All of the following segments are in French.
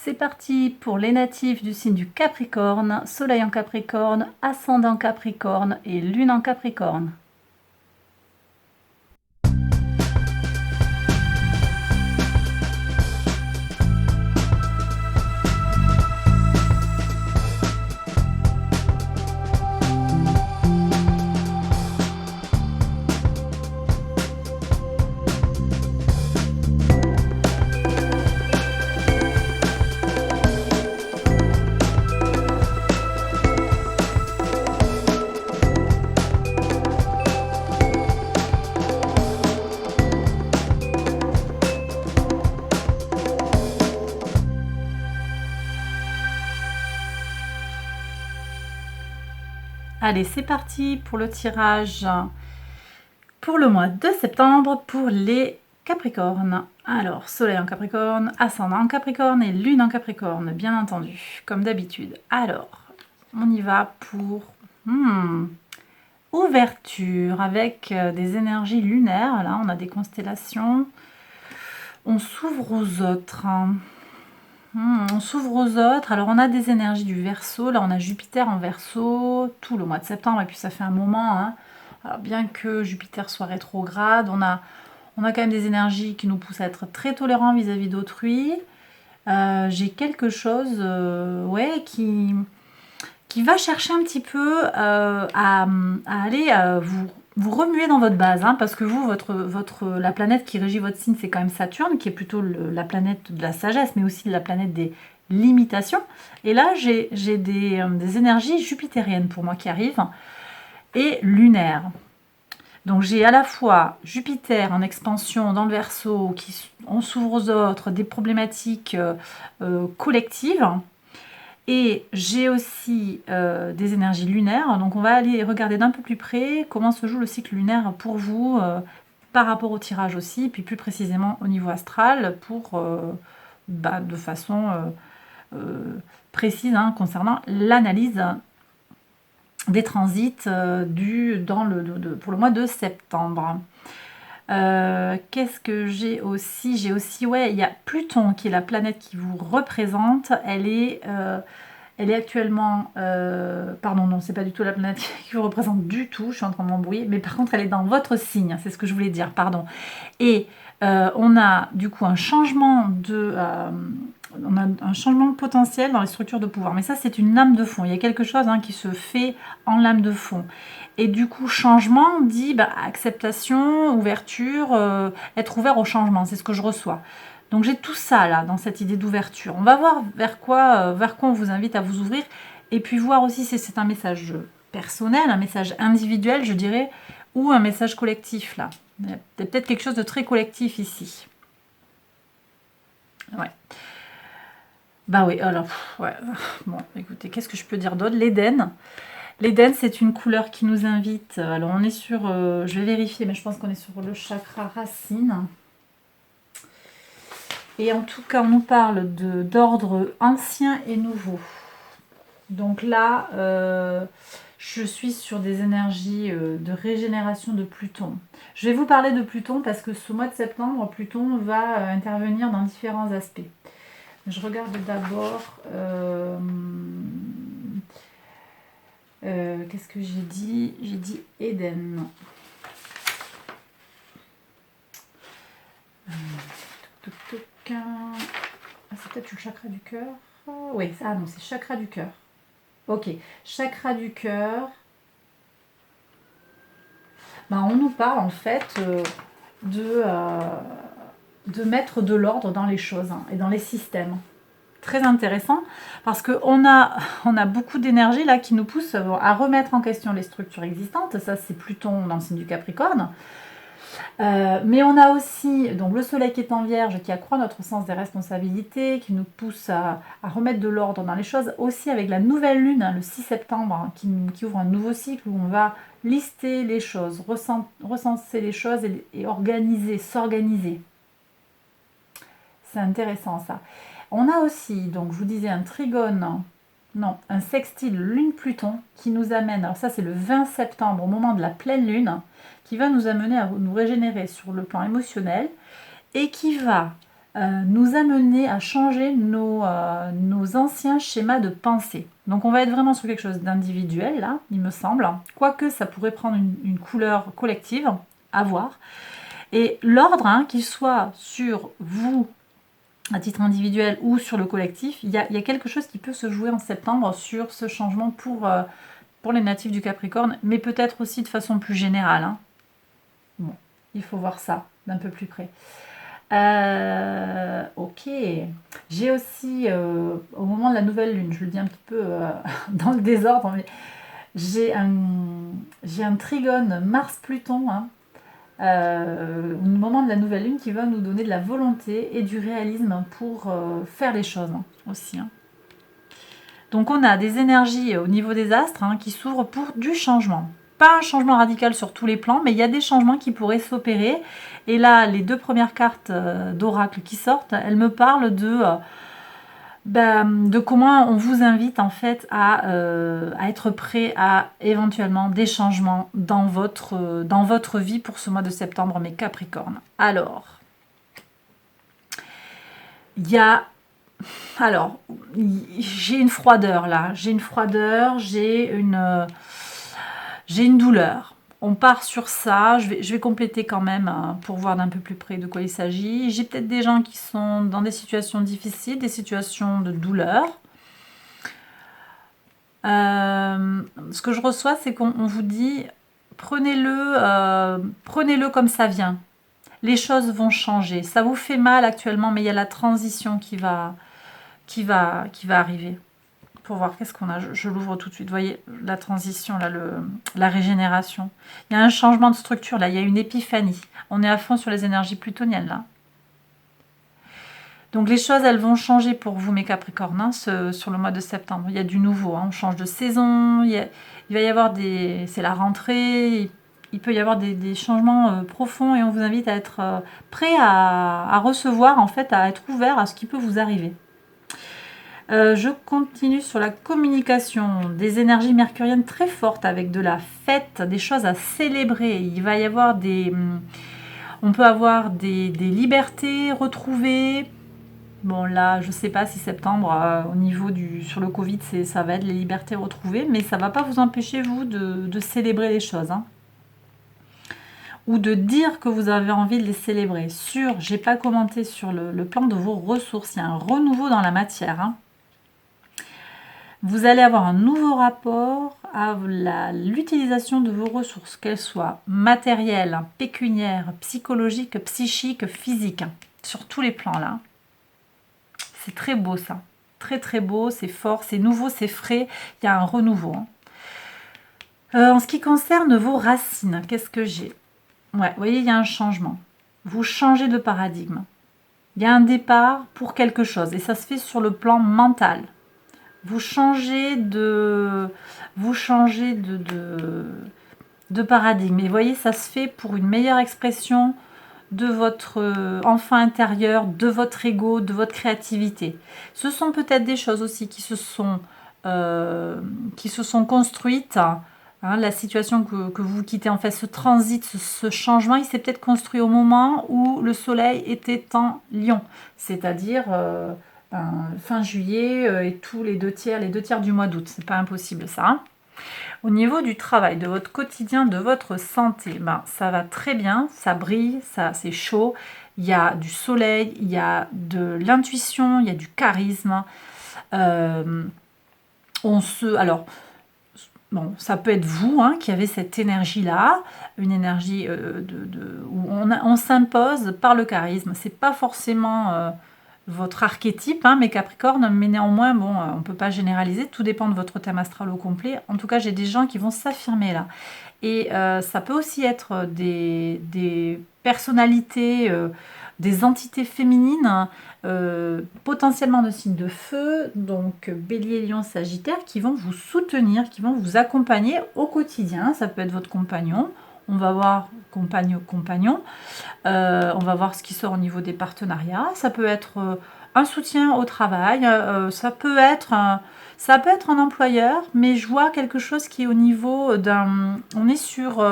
C'est parti pour les natifs du signe du Capricorne, Soleil en Capricorne, Ascendant Capricorne et Lune en Capricorne. Allez, c'est parti pour le tirage pour le mois de septembre pour les Capricornes. Alors, Soleil en Capricorne, Ascendant en Capricorne et Lune en Capricorne, bien entendu, comme d'habitude. Alors, on y va pour ouverture avec des énergies lunaires. Là, on a des constellations. On s'ouvre aux autres. On s'ouvre aux autres. Alors, on a des énergies du Verseau. Là, on a Jupiter en Verseau tout le mois de septembre. Et puis, ça fait un moment. Hein. Alors, bien que Jupiter soit rétrograde, on a quand même des énergies qui nous poussent à être très tolérants vis-à-vis d'autrui. J'ai quelque chose qui va chercher un petit peu à aller vous remuer dans votre base, hein, parce que vous, la planète qui régit votre signe, c'est quand même Saturne, qui est plutôt la planète de la sagesse, mais aussi la planète des limitations. Et là, j'ai des énergies jupitériennes pour moi qui arrivent, et lunaires. Donc j'ai à la fois Jupiter en expansion dans le Verseau, on s'ouvre aux autres, des problématiques collectives, et j'ai aussi des énergies lunaires. Donc on va aller regarder d'un peu plus près comment se joue le cycle lunaire pour vous, par rapport au tirage aussi, puis plus précisément au niveau astral, pour de façon précise, hein, concernant l'analyse des transits pour le mois de septembre. Qu'est-ce que j'ai aussi? J'ai aussi, il y a Pluton qui est la planète qui vous représente. Elle est actuellement... pardon, non, c'est pas du tout la planète qui vous représente du tout. Je suis en train de m'embrouiller. Mais par contre, elle est dans votre signe. C'est ce que je voulais dire, pardon. Et on a du coup un changement potentiel dans les structures de pouvoir. Mais ça, c'est une lame de fond. Il y a quelque chose qui se fait en lame de fond. Et du coup, changement dit acceptation, ouverture, être ouvert au changement. C'est ce que je reçois. Donc j'ai tout ça là, dans cette idée d'ouverture. On va voir vers quoi on vous invite à vous ouvrir. Et puis voir aussi si c'est un message personnel, un message individuel, je dirais, ou un message collectif là. Il y a peut-être quelque chose de très collectif ici. Ouais. Bah oui, alors, ouais. Bon, écoutez, qu'est-ce que je peux dire d'autre? L'Éden. L'Éden, c'est une couleur qui nous invite. Alors, on est sur... je vais vérifier, mais je pense qu'on est sur le chakra racine. Et en tout cas, on nous parle d'ordre ancien et nouveau. Donc là, je suis sur des énergies de régénération de Pluton. Je vais vous parler de Pluton parce que ce mois de septembre, Pluton va intervenir dans différents aspects. Je regarde d'abord... qu'est-ce que j'ai dit? J'ai dit Éden. C'est peut-être le chakra du cœur. Oui, non, c'est chakra du cœur. Ok, chakra du cœur. On nous parle en fait de mettre de l'ordre dans les choses et dans les systèmes. Très intéressant parce qu'on a beaucoup d'énergie là qui nous pousse à remettre en question les structures existantes. Ça, c'est Pluton dans le signe du Capricorne. Mais on a aussi donc le soleil qui est en Vierge, qui accroît notre sens des responsabilités, qui nous pousse à remettre de l'ordre dans les choses, aussi avec la nouvelle lune, le 6 septembre, qui ouvre un nouveau cycle où on va lister les choses, recenser les choses et s'organiser. C'est intéressant ça. On a aussi, donc je vous disais, un sextile Lune-Pluton qui nous amène, alors ça c'est le 20 septembre, au moment de la pleine lune, qui va nous amener à nous régénérer sur le plan émotionnel et qui va nous amener à changer nos anciens schémas de pensée. Donc on va être vraiment sur quelque chose d'individuel là, il me semble, quoique ça pourrait prendre une couleur collective, à voir. Et l'ordre, hein, qu'il soit sur vous à titre individuel ou sur le collectif, il y a quelque chose qui peut se jouer en septembre sur ce changement pour les natifs du Capricorne, mais peut-être aussi de façon plus générale. Hein. Bon, il faut voir ça d'un peu plus près. Ok. J'ai aussi, au moment de la nouvelle lune, je le dis un petit peu dans le désordre, mais j'ai un trigone Mars-Pluton, hein, au moment de la nouvelle lune qui va nous donner de la volonté et du réalisme pour faire les choses hein, aussi. Hein. Donc on a des énergies au niveau des astres hein, qui s'ouvrent pour du changement. Pas un changement radical sur tous les plans, mais il y a des changements qui pourraient s'opérer. Et là, les 2 premières cartes d'oracle qui sortent, elles me parlent de comment on vous invite en fait à être prêt à éventuellement des changements dans votre vie pour ce mois de septembre, mes Capricornes. Alors, j'ai une froideur là, j'ai une douleur. On part sur ça, je vais compléter quand même pour voir d'un peu plus près de quoi il s'agit. J'ai peut-être des gens qui sont dans des situations difficiles, des situations de douleur. Ce que je reçois, c'est qu'on vous dit, prenez-le comme ça vient. Les choses vont changer. Ça vous fait mal actuellement, mais il y a la transition qui va arriver. Pour voir qu'est-ce qu'on a. Je l'ouvre tout de suite. Vous voyez, la transition, là, la régénération. Il y a un changement de structure, là. Il y a une épiphanie. On est à fond sur les énergies plutoniennes, là. Donc, les choses, elles vont changer pour vous, mes Capricornes, hein, sur le mois de septembre. Il y a du nouveau. Hein. On change de saison. Il va y avoir c'est la rentrée. Il peut y avoir des changements profonds et on vous invite à être prêt à recevoir, en fait, à être ouvert à ce qui peut vous arriver. Je continue sur la communication, des énergies mercuriennes très fortes avec de la fête, des choses à célébrer. Il va y avoir on peut avoir des libertés retrouvées. Bon là, je ne sais pas si septembre, au niveau sur le Covid, ça va être les libertés retrouvées, mais ça ne va pas vous empêcher, vous, de célébrer les choses. Hein. Ou de dire que vous avez envie de les célébrer. J'ai pas commenté sur le plan de vos ressources, il y a un renouveau dans la matière. Hein. Vous allez avoir un nouveau rapport à l'utilisation de vos ressources, qu'elles soient matérielles, pécuniaires, psychologiques, psychiques, physiques, sur tous les plans là. C'est très beau ça, très très beau, c'est fort, c'est nouveau, c'est frais, il y a un renouveau. Hein. En ce qui concerne vos racines, qu'est-ce que j'ai? Ouais, vous voyez, il y a un changement. Vous changez de paradigme. Il y a un départ pour quelque chose et ça se fait sur le plan mental. Vous changez de paradigme. Et vous voyez, ça se fait pour une meilleure expression de votre enfant intérieur, de votre ego, de votre créativité. Ce sont peut-être des choses aussi qui se sont construites. Hein, la situation que vous quittez, en fait, ce transit, ce changement, il s'est peut-être construit au moment où le soleil était en Lion. C'est-à-dire... fin juillet et tous les deux tiers du mois d'août. C'est pas impossible ça. Hein. Au niveau du travail, de votre quotidien, de votre santé, ça va très bien, ça brille, c'est chaud. Il y a du soleil, il y a de l'intuition, il y a du charisme. Alors, bon, ça peut être vous hein, qui avez cette énergie-là, une énergie où on s'impose par le charisme. C'est pas forcément votre archétype, hein, mes Capricornes, mais néanmoins, bon, on ne peut pas généraliser, tout dépend de votre thème astral au complet. En tout cas, j'ai des gens qui vont s'affirmer là. Et ça peut aussi être des personnalités, des entités féminines, potentiellement de signes de feu, donc Bélier, Lion, Sagittaire, qui vont vous soutenir, qui vont vous accompagner au quotidien. Ça peut être votre compagnon. On va voir compagnon. On va voir ce qui sort au niveau des partenariats. Ça peut être un soutien au travail. Ça peut être un employeur, mais je vois quelque chose qui est au niveau on est sur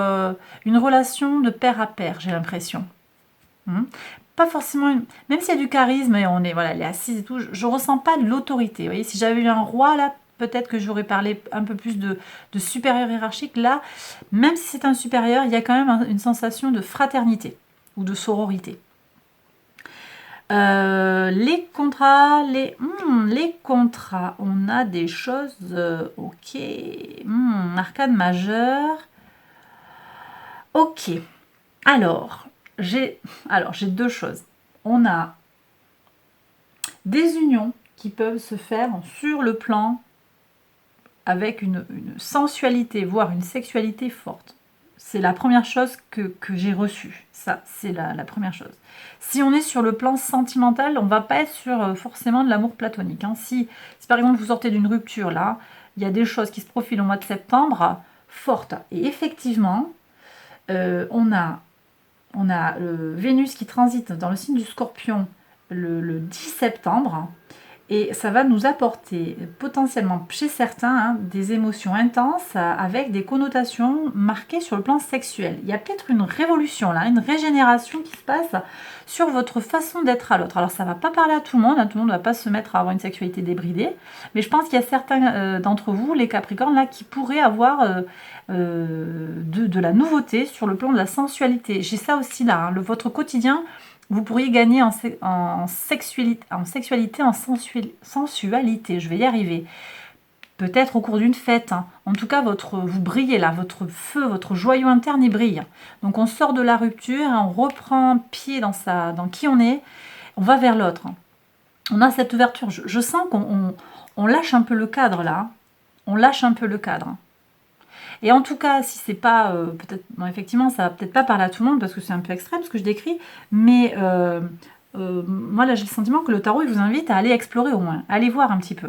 une relation de pair à pair, j'ai l'impression. pas forcément, même s'il y a du charisme et on est, voilà, elle est assise et tout, je ressens pas de l'autorité. Vous voyez, si j'avais eu un roi là, peut-être que j'aurais parlé un peu plus de supérieur hiérarchique. Là, même si c'est un supérieur, il y a quand même une sensation de fraternité ou de sororité. Les contrats, les contrats, on a des choses, ok, arcane majeure, ok, alors, j'ai deux choses, on a des unions qui peuvent se faire sur le plan avec une sensualité, voire une sexualité forte. C'est la première chose que j'ai reçue. Ça, c'est la première chose. Si on est sur le plan sentimental, on ne va pas être sur forcément de l'amour platonique. Hein. Si par exemple vous sortez d'une rupture, là, il y a des choses qui se profilent au mois de septembre fortes. Et effectivement, on a Vénus qui transite dans le signe du Scorpion le 10 septembre. Et ça va nous apporter potentiellement chez certains des émotions intenses avec des connotations marquées sur le plan sexuel. Il y a peut-être une révolution là, une régénération qui se passe sur votre façon d'être à l'autre. Alors ça ne va pas parler à tout le monde, tout le monde ne va pas se mettre à avoir une sexualité débridée, mais je pense qu'il y a certains d'entre vous, les Capricornes, là, qui pourraient avoir de la nouveauté sur le plan de la sensualité. J'ai ça aussi là, votre quotidien. Vous pourriez gagner en sexualité, en sensualité, je vais y arriver. Peut-être au cours d'une fête. Hein. En tout cas, vous brillez là, votre feu, votre joyau interne, il brille. Donc on sort de la rupture, on reprend pied dans qui on est, on va vers l'autre. Hein. On a cette ouverture. Je sens qu'on lâche un peu le cadre là. On lâche un peu le cadre. Et en tout cas, si c'est pas, peut-être, bon, effectivement, ça va peut-être pas parler à tout le monde parce que c'est un peu extrême ce que je décris, mais moi là j'ai le sentiment que le tarot il vous invite à aller explorer au moins, aller voir un petit peu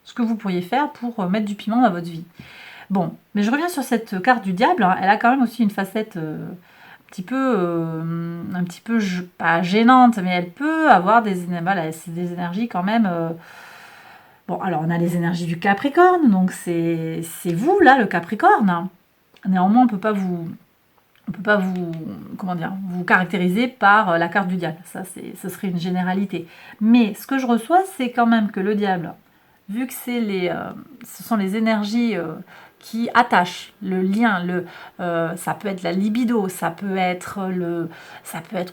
ce que vous pourriez faire pour mettre du piment dans votre vie. Bon, mais je reviens sur cette carte du diable, hein, elle a quand même aussi une facette un petit peu pas gênante, mais elle peut avoir des énergies quand même. Bon, alors on a les énergies du Capricorne, donc c'est vous là, le Capricorne. Néanmoins, on peut pas vous caractériser par la carte du diable. Ça, ce serait une généralité. Mais ce que je reçois, c'est quand même que le diable, vu que ce sont les énergies qui attachent le lien, ça peut être la libido, ça peut être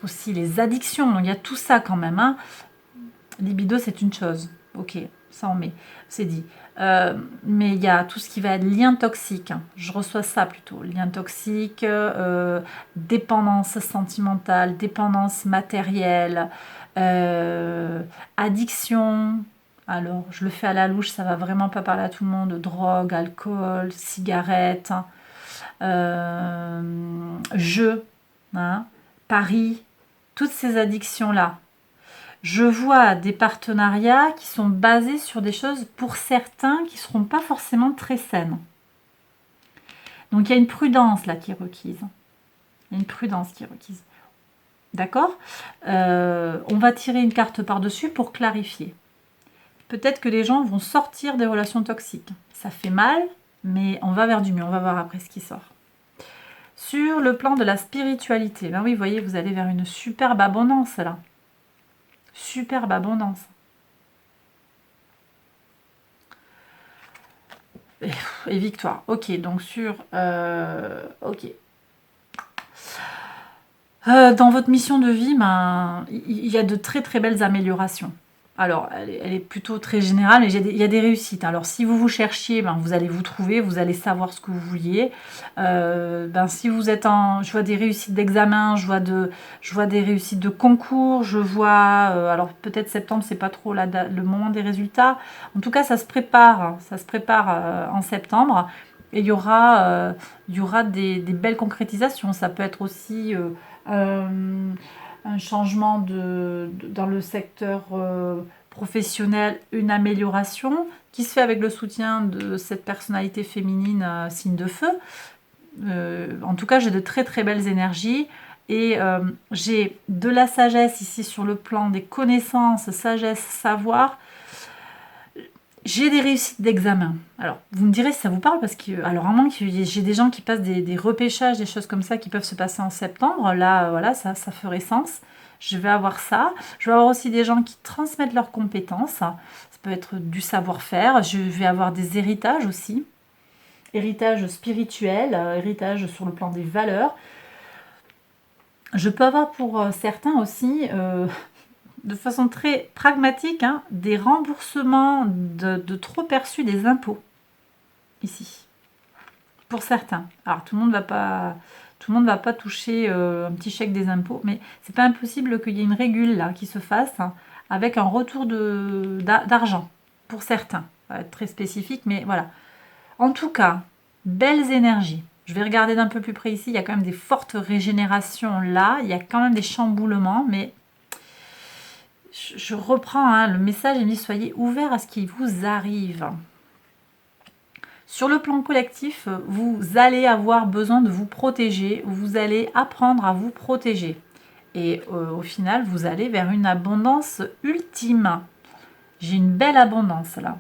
aussi les addictions. Donc il y a tout ça quand même. Hein. Libido, c'est une chose. Ok. Ça on met, c'est dit. Mais il y a tout ce qui va être lien toxique. Hein. Je reçois ça plutôt. Lien toxique, dépendance sentimentale, dépendance matérielle, addiction. Alors, je le fais à la louche, ça va vraiment pas parler à tout le monde. Drogue, alcool, cigarettes, jeux, paris, toutes ces addictions-là. Je vois des partenariats qui sont basés sur des choses, pour certains, qui ne seront pas forcément très saines. Donc, il y a une prudence là qui est requise. Il y a une prudence qui est requise. D'accord ? On va tirer une carte par-dessus pour clarifier. Peut-être que les gens vont sortir des relations toxiques. Ça fait mal, mais on va vers du mieux. On va voir après ce qui sort. Sur le plan de la spiritualité, ben oui, vous voyez, vous allez vers une superbe abondance là. Superbe abondance. Et victoire. Ok, donc sur... ok. Dans votre mission de vie, il y a de très très belles améliorations. Alors, elle est plutôt très générale, mais il y a des réussites. Alors, si vous cherchiez, vous allez vous trouver, vous allez savoir ce que vous vouliez. Si vous êtes je vois des réussites d'examen, je vois des réussites de concours, je vois... alors, peut-être septembre, c'est pas trop le moment des résultats. En tout cas, ça se prépare en septembre. Et il y aura des belles concrétisations. Ça peut être aussi... un changement dans le secteur professionnel, une amélioration qui se fait avec le soutien de cette personnalité féminine signe de feu. En tout cas, j'ai de très très belles énergies et j'ai de la sagesse ici sur le plan des connaissances, sagesse, savoir. J'ai des réussites d'examen. Alors, vous me direz si ça vous parle, parce que, alors, à moins que j'ai des gens qui passent des repêchages, des choses comme ça qui peuvent se passer en septembre, là, voilà, ça ferait sens. Je vais avoir ça. Je vais avoir aussi des gens qui transmettent leurs compétences. Ça peut être du savoir-faire. Je vais avoir des héritages aussi. Héritage spirituel, héritage sur le plan des valeurs. Je peux avoir pour certains aussi, de façon très pragmatique, hein, des remboursements de trop perçus des impôts. Ici. Pour certains. Alors tout le monde va pas toucher un petit chèque des impôts, mais c'est pas impossible qu'il y ait une régule là qui se fasse, hein, avec un retour d'argent pour certains. Ça va être très spécifique, mais voilà. En tout cas, belles énergies. Je vais regarder d'un peu plus près ici. Il y a quand même des fortes régénérations là. Il y a quand même des chamboulements, mais je reprends, hein, le message. Il me dit soyez ouverts à ce qui vous arrive. Sur le plan collectif, vous allez avoir besoin de vous protéger, vous allez apprendre à vous protéger. Et au final, vous allez vers une abondance ultime. J'ai une belle abondance là.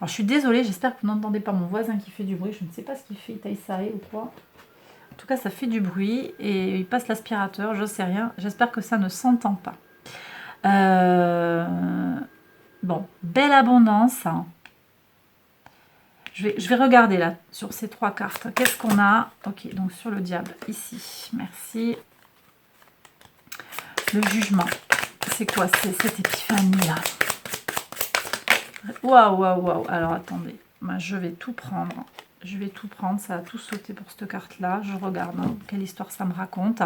Alors je suis désolée, j'espère que vous n'entendez pas mon voisin qui fait du bruit. Je ne sais pas ce qu'il fait, il taille ça ou quoi. En tout cas, ça fait du bruit et il passe l'aspirateur, je sais rien. J'espère que ça ne s'entend pas. Bon, belle abondance. Je vais regarder là, sur ces 3 cartes. Qu'est-ce qu'on a? Ok, donc sur le diable, ici. Merci. Le jugement. C'est quoi? C'est cette épiphanie-là. Waouh, waouh, waouh. Alors, attendez. Moi, je vais tout prendre. Je vais tout prendre. Ça a tout sauté pour cette carte-là. Je regarde, hein, quelle histoire ça me raconte.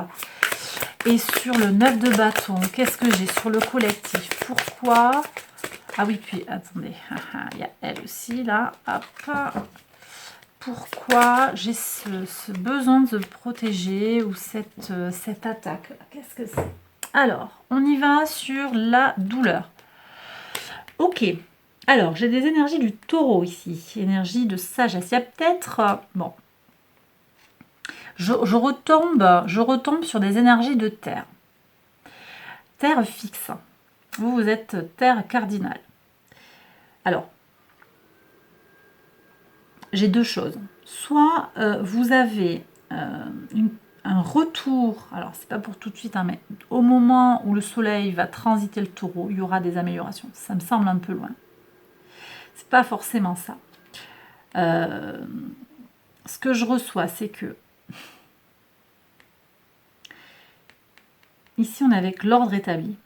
Et sur le 9 de bâton, qu'est-ce que j'ai sur le collectif? Pourquoi? Ah oui, puis attendez, il y a elle aussi là. Hop. Pourquoi j'ai ce besoin de se protéger ou cette attaque? Qu'est-ce que c'est? Alors, on y va sur la douleur. Ok. Alors, j'ai des énergies du taureau ici. Énergie de sagesse. Il y a peut-être... bon. Je retombe sur des énergies de terre. Terre fixe. Vous êtes terre cardinale. Alors, j'ai 2 choses. Soit vous avez un retour, alors c'est pas pour tout de suite, hein, mais au moment où le soleil va transiter le taureau, il y aura des améliorations. Ça me semble un peu loin. C'est pas forcément ça. Ce que je reçois, c'est que ici on est avec l'ordre établi.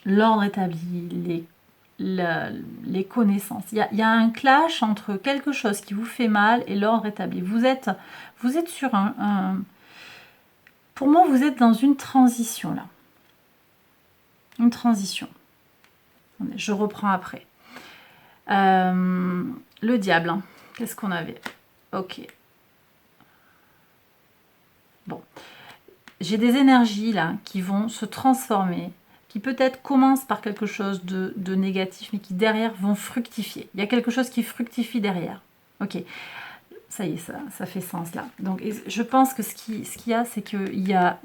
L'ordre établi, les connaissances. Il y a un clash entre quelque chose qui vous fait mal et l'ordre établi. Vous êtes sur pour moi, vous êtes dans une transition là. Une transition. Je reprends après. Le diable. Hein. Qu'est-ce qu'on avait? Ok. Bon. J'ai des énergies là qui vont se transformer, qui peut-être commencent par quelque chose de négatif, mais qui derrière vont fructifier. Il y a quelque chose qui fructifie derrière. Ok, ça y est, ça fait sens là. Donc je pense que ce qu'il y a, c'est qu'il y a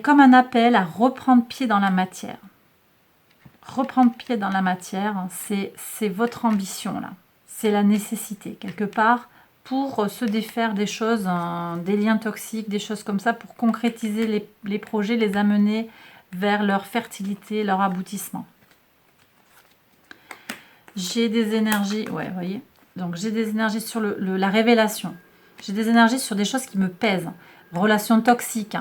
comme un appel à reprendre pied dans la matière. Reprendre pied dans la matière, c'est votre ambition là. C'est la nécessité, quelque part, pour se défaire des choses, des liens toxiques, des choses comme ça, pour concrétiser les projets, les amener vers leur fertilité, leur aboutissement. J'ai des énergies, ouais, vous voyez, donc j'ai des énergies sur la révélation. J'ai des énergies sur des choses qui me pèsent. Relations toxiques,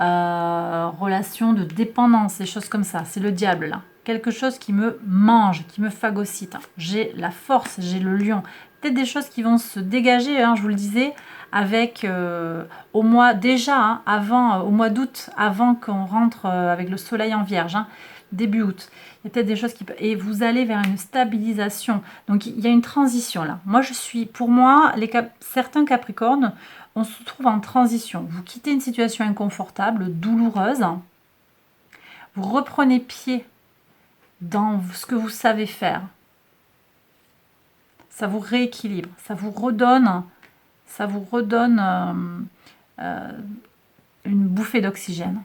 relations de dépendance, des choses comme ça. C'est le diable, là. Quelque chose qui me mange, qui me phagocyte. J'ai la force, j'ai le lion. Peut-être des choses qui vont se dégager, hein, je vous le disais, avec au mois déjà, hein, avant, au mois d'août, avant qu'on rentre avec le soleil en vierge, hein, début août. Il y a peut-être des choses qui... Et vous allez vers une stabilisation. Donc, il y a une transition là. Moi, pour moi, certains Capricornes, on se trouve en transition. Vous quittez une situation inconfortable, douloureuse. Vous reprenez pied dans ce que vous savez faire. Ça vous rééquilibre. Ça vous redonne une bouffée d'oxygène.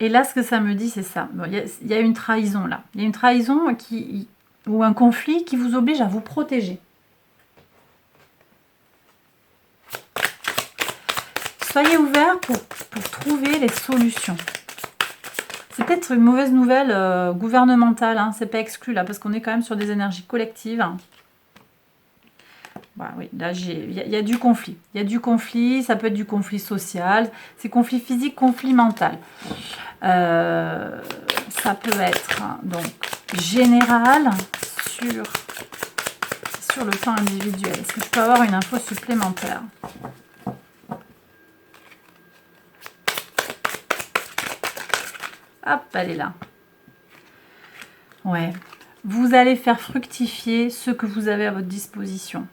Et là, ce que ça me dit, c'est ça. Bon, y a une trahison là. Il y a une trahison ou un conflit qui vous oblige à vous protéger. soyez ouverts pour trouver les solutions. C'est peut-être une mauvaise nouvelle gouvernementale, hein, c'est pas exclu là, parce qu'on est quand même sur des énergies collectives. Bah, oui, là, il y a du conflit. Il y a du conflit, ça peut être du conflit social, c'est conflit physique, conflit mental. Ça peut être hein, donc général sur le plan individuel. Est-ce que je peux avoir une info supplémentaire? Hop, elle est là. Ouais. Vous allez faire fructifier ce que vous avez à votre disposition.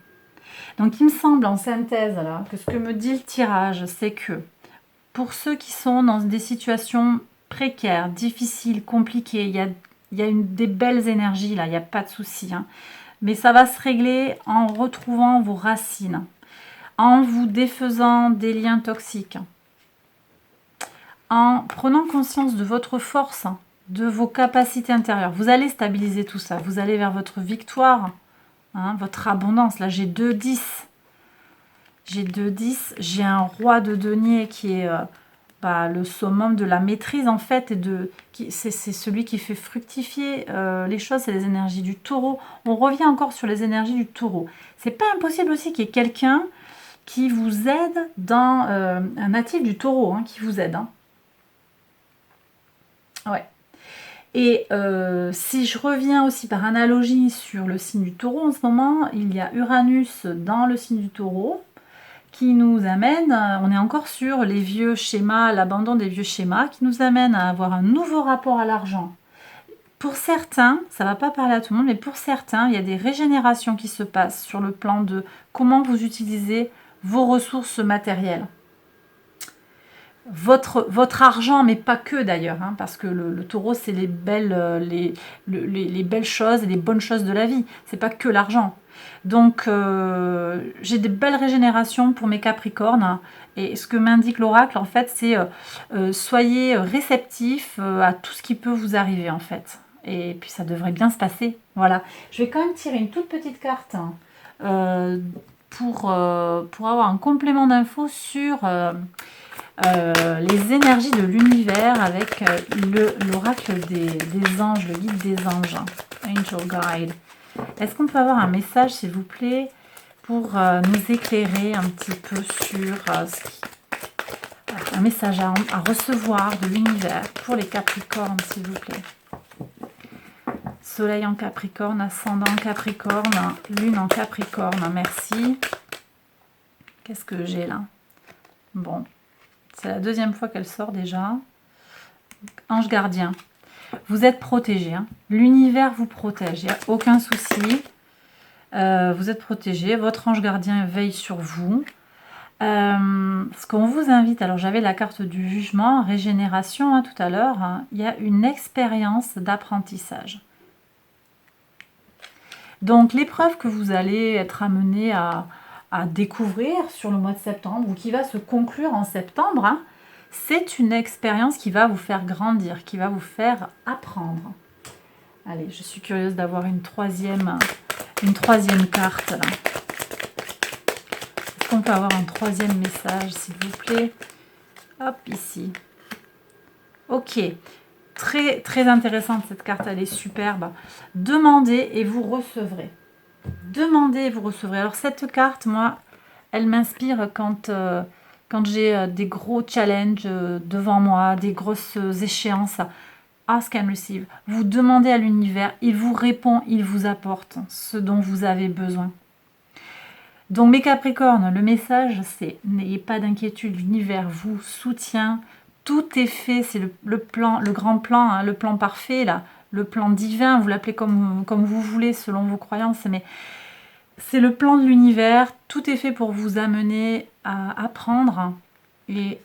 Donc, il me semble en synthèse là, que ce que me dit le tirage, c'est que pour ceux qui sont dans des situations précaires, difficiles, compliquées, il y a des belles énergies là, il n'y a pas de souci. Hein. Mais ça va se régler en retrouvant vos racines, en vous défaisant des liens toxiques, en prenant conscience de votre force, de vos capacités intérieures. Vous allez stabiliser tout ça, vous allez vers votre victoire, hein, votre abondance. Là, j'ai 2-10. J'ai 2-10. J'ai un roi de denier qui est le summum de la maîtrise, en fait. C'est celui qui fait fructifier les choses, c'est les énergies du taureau. On revient encore sur les énergies du taureau. C'est pas impossible aussi qu'il y ait quelqu'un qui vous aide dans un natif du taureau, hein, qui vous aide. Hein. Ouais. Et si je reviens aussi par analogie sur le signe du taureau, en ce moment, il y a Uranus dans le signe du taureau qui nous amène, on est encore sur les vieux schémas, l'abandon des vieux schémas, qui nous amène à avoir un nouveau rapport à l'argent. Pour certains, ça ne va pas parler à tout le monde, mais pour certains, il y a des régénérations qui se passent sur le plan de comment vous utilisez vos ressources matérielles. Votre argent, mais pas que d'ailleurs, hein, parce que le taureau, c'est les belles choses et les bonnes choses de la vie. C'est pas que l'argent. Donc, j'ai des belles régénérations pour mes capricornes. Et ce que m'indique l'oracle, en fait, c'est soyez réceptifs à tout ce qui peut vous arriver, en fait. Et puis, ça devrait bien se passer. Voilà. Je vais quand même tirer une toute petite carte hein, pour avoir un complément d'infos sur... les énergies de l'univers avec l'oracle des anges, le guide des anges, Angel Guide. Est-ce qu'on peut avoir un message, s'il vous plaît, pour nous éclairer un petit peu sur un message à recevoir de l'univers pour les Capricornes, s'il vous plaît. Soleil en Capricorne, ascendant en Capricorne, lune en Capricorne, merci. Qu'est-ce que j'ai là? Bon. C'est la deuxième fois qu'elle sort déjà. Ange gardien. Vous êtes protégé. Hein. L'univers vous protège. Il n'y a aucun souci. Vous êtes protégé. Votre ange gardien veille sur vous. Ce qu'on vous invite, alors j'avais la carte du jugement, régénération hein, tout à l'heure. Hein, il y a une expérience d'apprentissage. Donc l'épreuve que vous allez être amené à découvrir sur le mois de septembre ou qui va se conclure en septembre, hein, c'est une expérience qui va vous faire grandir, qui va vous faire apprendre. Allez, je suis curieuse d'avoir une troisième carte là. Est-ce qu'on peut avoir un troisième message, s'il vous plaît? Hop, ici. Ok. Très, très intéressante cette carte, elle est superbe. Demandez et vous recevrez. Demandez et vous recevrez. Alors cette carte, moi, elle m'inspire quand j'ai des gros challenges devant moi, des grosses échéances. Ask and receive. Vous demandez à l'univers, il vous répond, il vous apporte ce dont vous avez besoin. Donc mes Capricornes, le message c'est n'ayez pas d'inquiétude, l'univers vous soutient. Tout est fait, c'est le plan, le grand plan, hein, le plan parfait là, le plan divin, vous l'appelez comme vous voulez selon vos croyances, mais c'est le plan de l'univers, tout est fait pour vous amener à apprendre. Et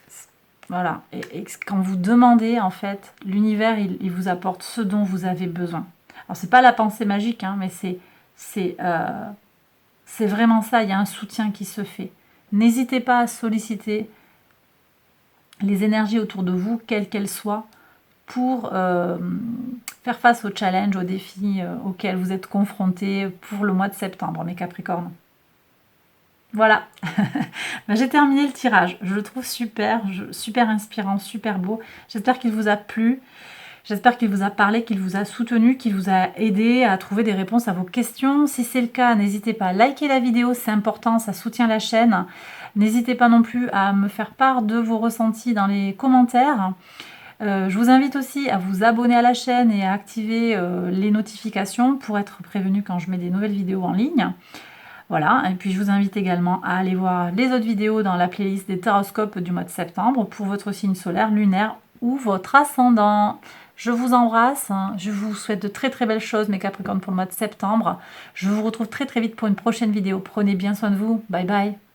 voilà, et quand vous demandez, en fait, l'univers, il vous apporte ce dont vous avez besoin. Alors, c'est pas la pensée magique, hein, mais c'est vraiment ça, il y a un soutien qui se fait. N'hésitez pas à solliciter les énergies autour de vous, quelles qu'elles soient, pour faire face aux challenges, aux défis auxquels vous êtes confrontés pour le mois de septembre, mes Capricornes. Voilà, ben, j'ai terminé le tirage. Je le trouve super, super inspirant, super beau. J'espère qu'il vous a plu. J'espère qu'il vous a parlé, qu'il vous a soutenu, qu'il vous a aidé à trouver des réponses à vos questions. Si c'est le cas, n'hésitez pas à liker la vidéo, c'est important, ça soutient la chaîne. N'hésitez pas non plus à me faire part de vos ressentis dans les commentaires. Je vous invite aussi à vous abonner à la chaîne et à activer les notifications pour être prévenu quand je mets des nouvelles vidéos en ligne. Voilà, et puis je vous invite également à aller voir les autres vidéos dans la playlist des taroscopes du mois de septembre pour votre signe solaire, lunaire ou votre ascendant. Je vous embrasse, je vous souhaite de très très belles choses mes Capricornes pour le mois de septembre. Je vous retrouve très très vite pour une prochaine vidéo. Prenez bien soin de vous, bye bye.